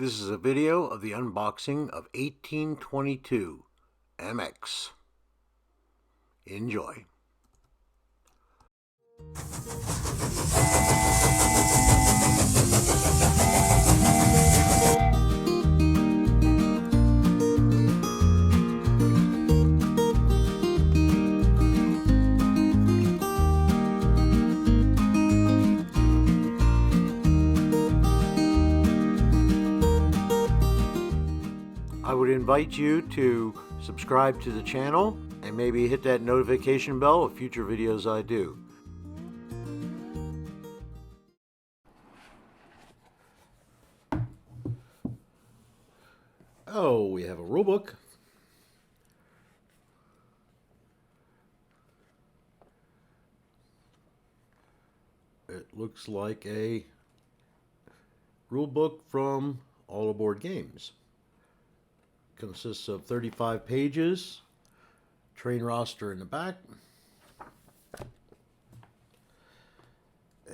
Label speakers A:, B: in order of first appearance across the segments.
A: This is a video of the unboxing of 1822 MX. Enjoy. I would invite you to subscribe to the channel and maybe hit that notification bell of future videos I do. Oh, we have a rulebook. It looks like a rulebook from All Aboard Games. Consists of 35 pages, train roster in the back,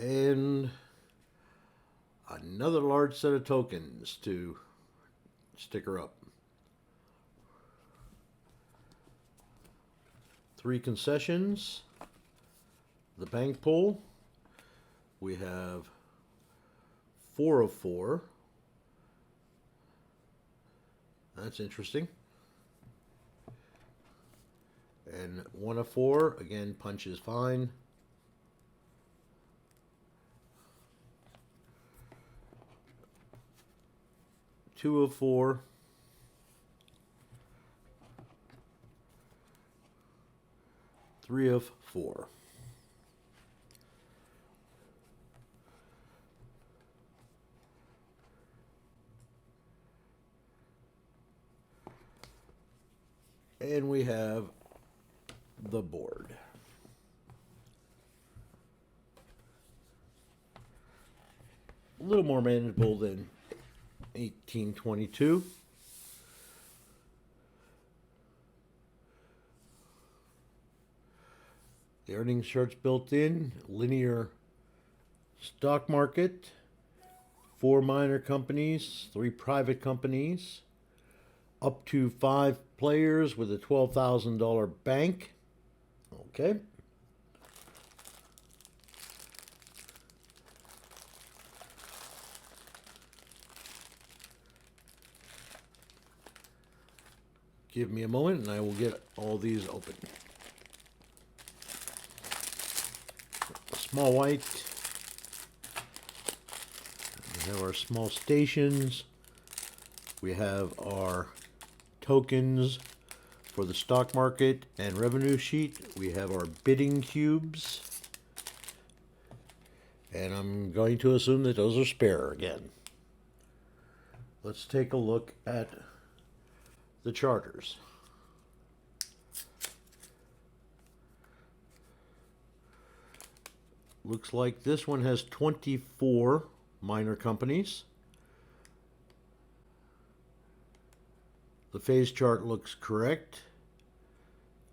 A: and another large set of tokens to sticker up. 3 concessions, the bank pull. We have 4 of 4. That's interesting. And 1 of 4, again, punch is fine. Two of 4. Three of 4. And we have the board. A little more manageable than 1822. The earnings chart's built in, linear stock market, 4 minor companies, 3 private companies, up to 5 players with a $12,000 bank. Okay. Give me a moment and I will get all these open. Small white. We have our small stations. We have our tokens for the stock market and revenue sheet. We have our bidding cubes. And I'm going to assume that those are spare again. Let's take a look at the charters. Looks like this one has 24 minor companies. The phase chart looks correct.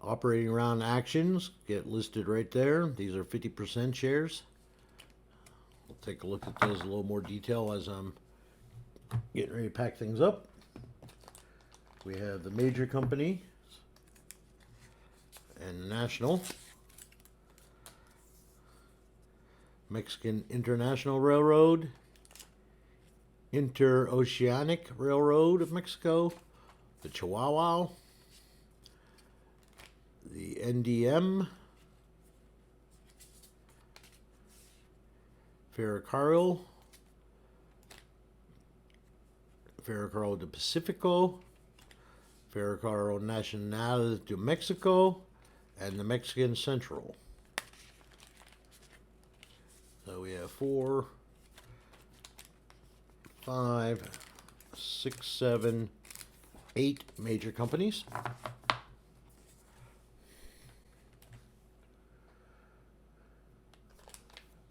A: Operating round actions get listed right there. These are 50% shares. We'll take a look at those in a little more detail as I'm getting ready to pack things up. We have the major company and national. Mexican International Railroad, Interoceanic Railroad of Mexico, the Chihuahua, the NDM, Ferrocarril de Pacifico, Ferrocarril Nacional de Mexico, and the Mexican Central. So we have 4, 5, 6, 7, 8 major companies.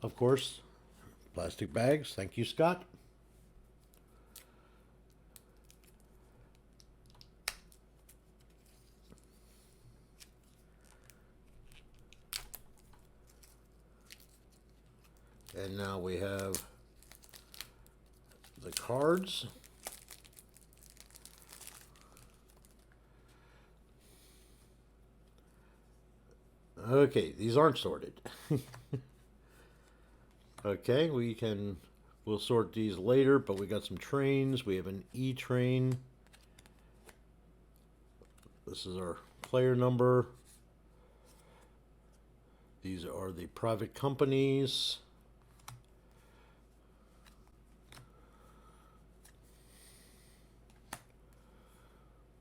A: Of course, plastic bags. Thank you, Scott. And now we have the cards. Okay, these aren't sorted. Okay, we'll sort these later, but we got some trains. We have an E train. This is our player number. These are the private companies.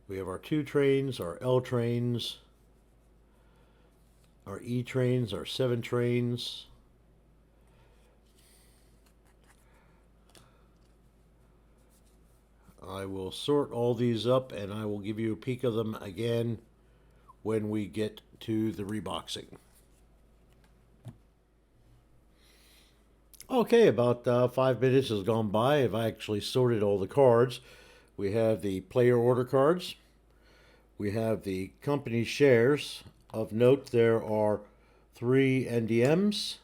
A: We have our 2 trains, our L trains, our E trains, our 7 trains. I will sort all these up and I will give you a peek of them again when we get to the reboxing. Okay, about 5 minutes has gone by. I've actually sorted all the cards. We have the player order cards. We have the company shares. Of note, there are 3 NDMs.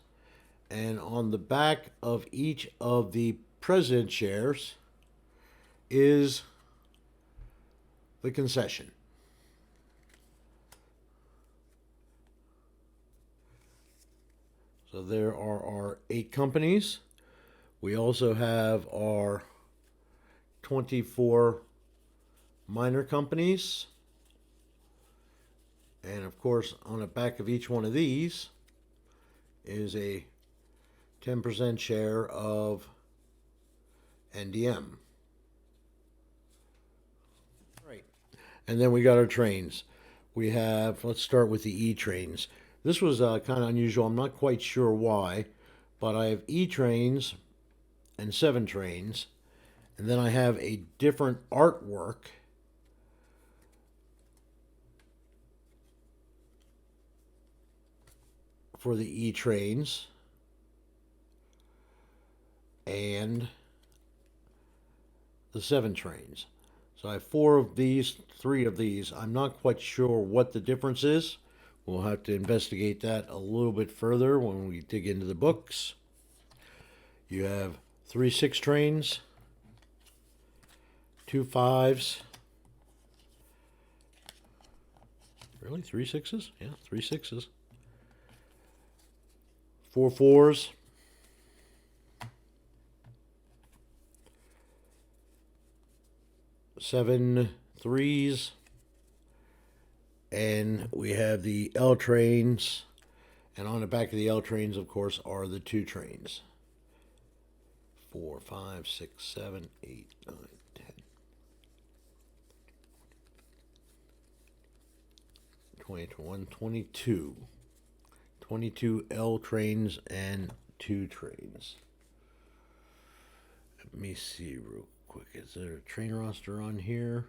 A: And on the back of each of the president shares is the concession. So there are our 8 companies. We also have our 24 minor companies. And of course, on the back of each one of these is a 10% share of NDM. Right. And then we got our trains. We have, let's start with the E trains. This was kind of unusual. I'm not quite sure why, but I have E trains and 7 trains. And then I have a different artwork for the E trains and the 7 trains. So I have 4 of these, 3 of these. I'm not quite sure what the difference is. We'll have to investigate that a little bit further when we dig into the books. You have 3 6 trains, 2 5s. Really? 3 6s? Yeah, 3 6s. 4 4s. 7 3s. And we have the L trains. And on the back of the L trains, of course, are the 2 trains. 4 5 6 7 8 9 10 20 21 22. 22 L trains and 2 trains. Let me see real quick. Is there a train roster on here?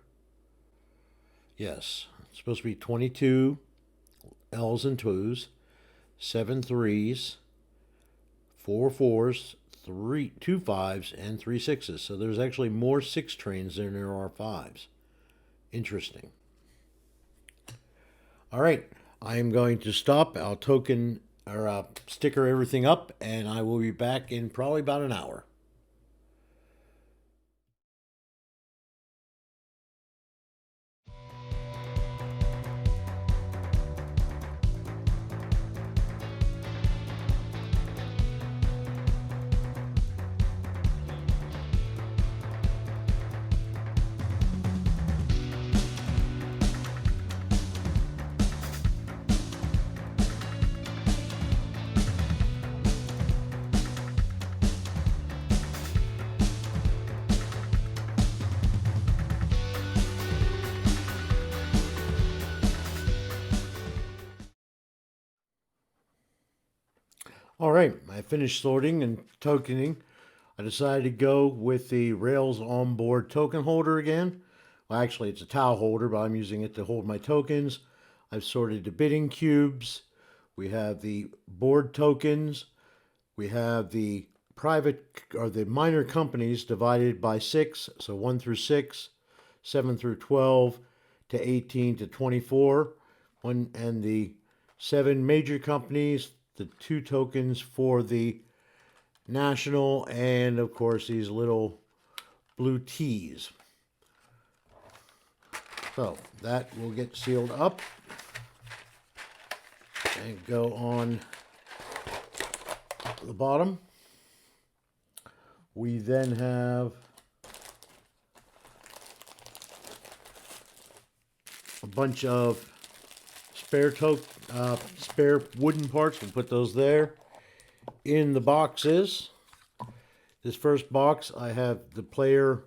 A: Yes. It's supposed to be 22 L's and 2's, 7 3's, 4 4's, 2 5's, and 3 6's. So there's actually more 6 trains than there are 5's. Interesting. All right. I am going to stop. I'll token or sticker everything up, and I will be back in probably about an hour. All right, I finished sorting and tokening. I decided to go with the Railsonboard token holder again. Well, actually, it's a towel holder, but I'm using it to hold my tokens. I've sorted the bidding cubes. We have the board tokens. We have the private or the minor companies divided by 6, so 1 through 6, 7 through 12 to 18 to 24. And the 7 major companies, the 2 tokens for the national, and of course these little blue T's. So that will get sealed up. and go on the bottom. We then have a bunch of spare wooden parts. We'll put those there. In the boxes, this first box, I have the player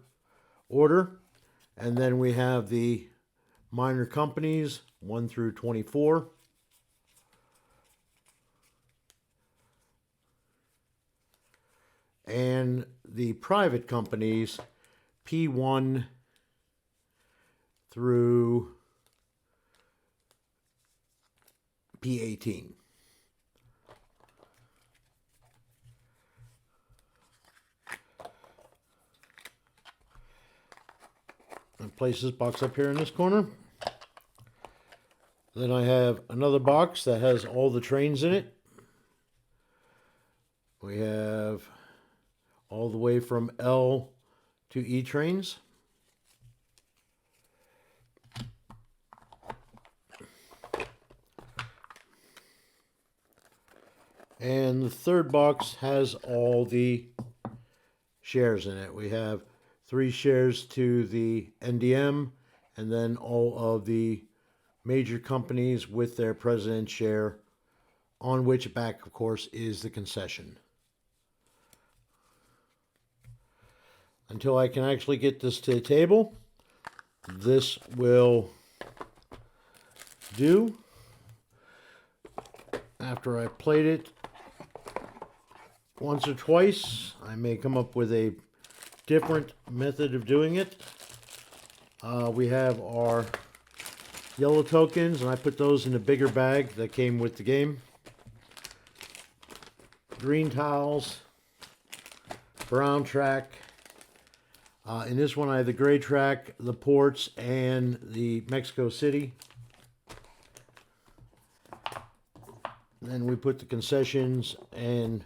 A: order, and then we have the minor companies 1 through 24. And the private companies P1 through P18. I place this box up here in this corner. Then I have another box that has all the trains in it. We have all the way from L to E trains. And the third box has all the shares in it. We have 3 shares to the NDM, and then all of the major companies with their president share, on which back, of course, is the concession. Until I can actually get this to the table, this will do. After I plate it once or twice, I may come up with a different method of doing it. We have our yellow tokens, and I put those in a bigger bag that came with the game. Green tiles, brown track. In this one I have the gray track, the ports, and the Mexico City. Then we put the concessions and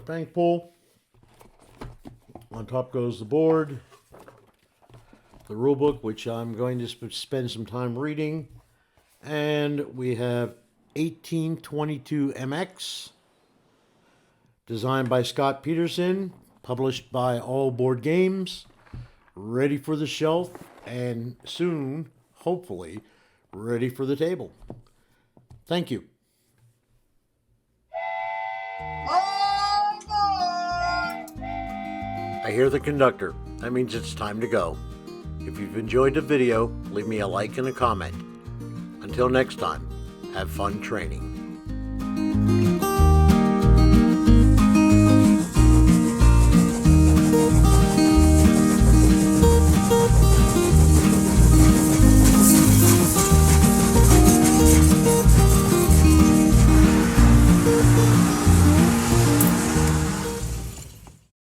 A: bank pool. On top goes the board, the rule book, which I'm going to spend some time reading, and we have 1822 MX, designed by Scott Peterson, published by All Board Games, ready for the shelf, and soon, hopefully, ready for the table. Thank you. I hear the conductor. That means it's time to go. If you've enjoyed the video, leave me a like and a comment. Until next time, have fun training.